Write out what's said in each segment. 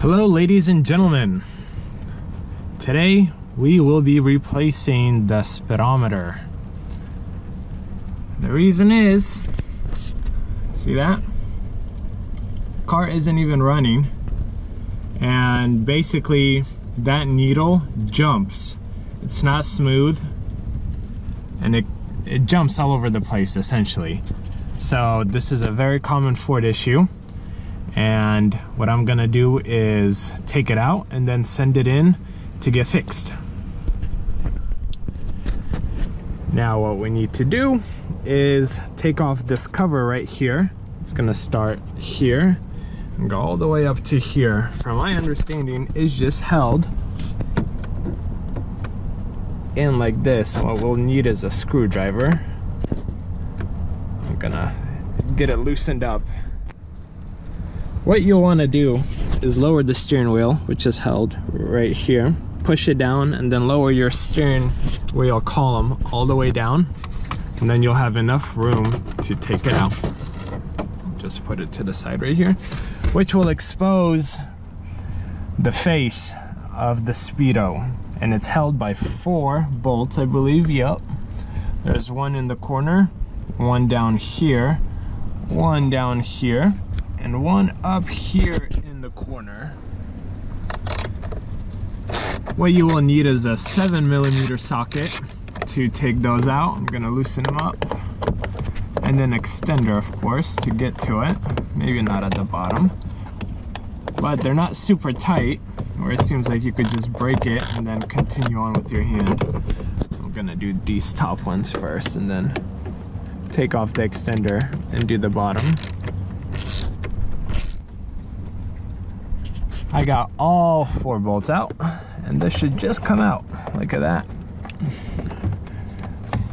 Hello ladies and gentlemen. Today we will be replacing the speedometer. The reason is, see that? Car isn't even running, and basically that needle jumps. It's not smooth and it jumps all over the place essentially. So this is a very common Ford issue. And what I'm gonna do is take it out and then send it in to get fixed. Now what we need to do is take off this cover right here. It's gonna start here and go all the way up to here. From my understanding, it's just held in like this. What we'll need is a screwdriver. I'm gonna get it loosened up. What you'll want to do is lower the steering wheel, which is held right here, push it down, and then lower your steering wheel column all the way down, and then you'll have enough room to take it out. Just put it to the side right here, which will expose the face of the Speedo, and it's held by 4 bolts, I believe. Yep, there's one in the corner, one down here, one down here, and one up here in the corner. What you will need is a 7mm socket to take those out. I'm gonna loosen them up. And an extender, of course, to get to it. Maybe not at the bottom. But they're not super tight, where it seems like you could just break it and then continue on with your hand. I'm gonna do these top ones first and then take off the extender and do the bottom. I got all 4 bolts out, and this should just come out. Look at that.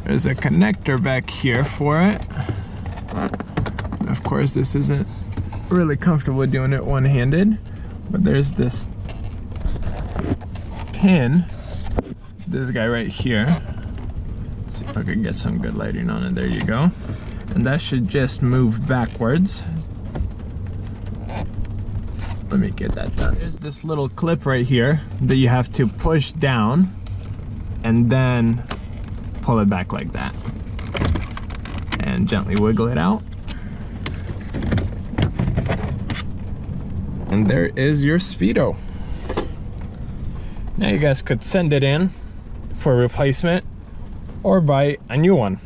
There's a connector back here for it. Of course, this isn't really comfortable doing it one-handed, but there's this pin, this guy right here. Let's see if I can get some good lighting on it. There you go. And that should just move backwards. Let me get that done. There's this little clip right here that you have to push down and then pull it back like that. And gently wiggle it out. And there is your Speedo. Now you guys could send it in for a replacement or buy a new one.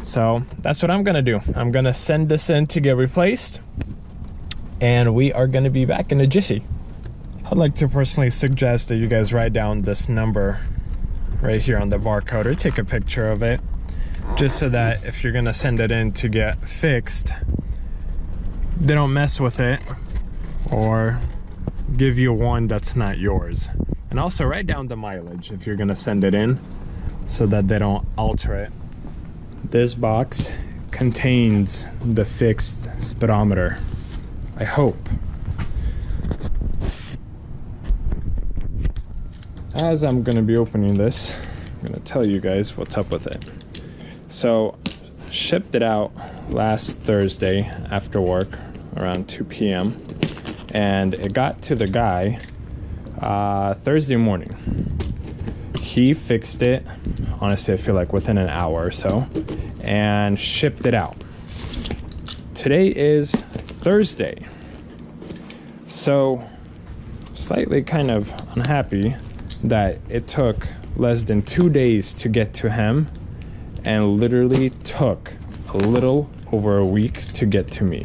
So that's what I'm gonna do. I'm gonna send this in to get replaced, and we are gonna be back in a jiffy. I'd like to personally suggest that you guys write down this number right here on the barcode, or take a picture of it, just so that if you're gonna send it in to get fixed, they don't mess with it or give you one that's not yours. And also write down the mileage if you're gonna send it in, so that they don't alter it. This box contains the fixed speedometer, I hope. As I'm gonna be opening this, I'm gonna tell you guys what's up with it. So, shipped it out last Thursday after work around 2 p.m. and it got to the guy Thursday morning. He fixed it, honestly I feel like within an hour or so, and shipped it out. Today is Thursday, so slightly kind of unhappy that it took less than 2 days to get to him and literally took a little over a week to get to me.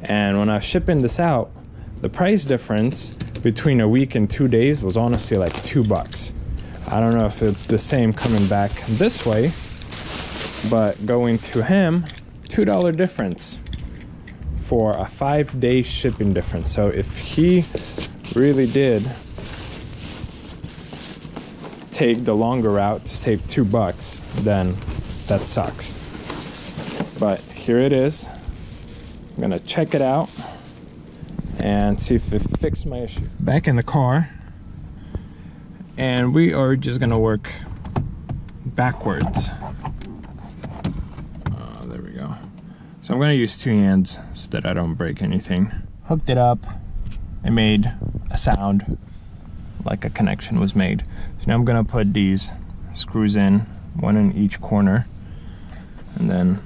And when I was shipping this out, the price difference between a week and 2 days was honestly like $2. I don't know if it's the same coming back this way, but going to him, $2 difference for a 5-day shipping difference. So if he really did take the longer route to save $2, then that sucks. But here it is. I'm gonna check it out and see if it fixed my issue. Back in the car, and we are just gonna work backwards. There we go. So I'm gonna use 2 hands so that I don't break anything. Hooked it up, it made a sound like a connection was made. So now I'm gonna put these screws in, 1 in each corner, and then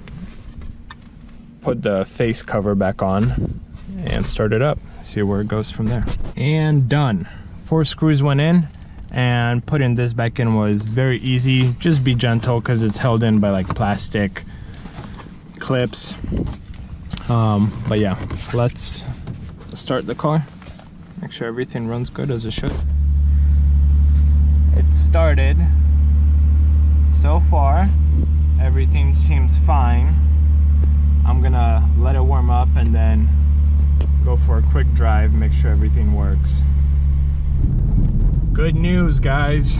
put the face cover back on and start it up. See where it goes from there. And done. 4 screws went in, and putting this back in was very easy. Just be gentle because it's held in by like plastic clips. But yeah, let's start the car. Make sure everything runs good as it should. It started. So far, everything seems fine. I'm gonna let it warm up and then go for a quick drive, make sure everything works. Good news, guys.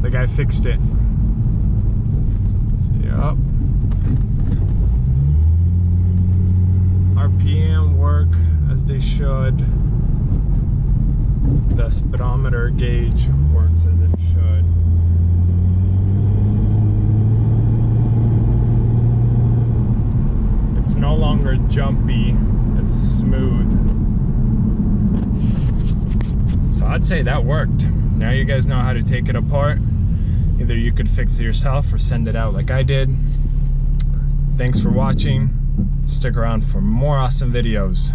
The guy fixed it. So, yep. RPM work as they should. The speedometer gauge works as it should. It's no longer jumpy, it's smooth. So I'd say that worked. Now you guys know how to take it apart. Either you could fix it yourself or send it out like I did. Thanks for watching. Stick around for more awesome videos.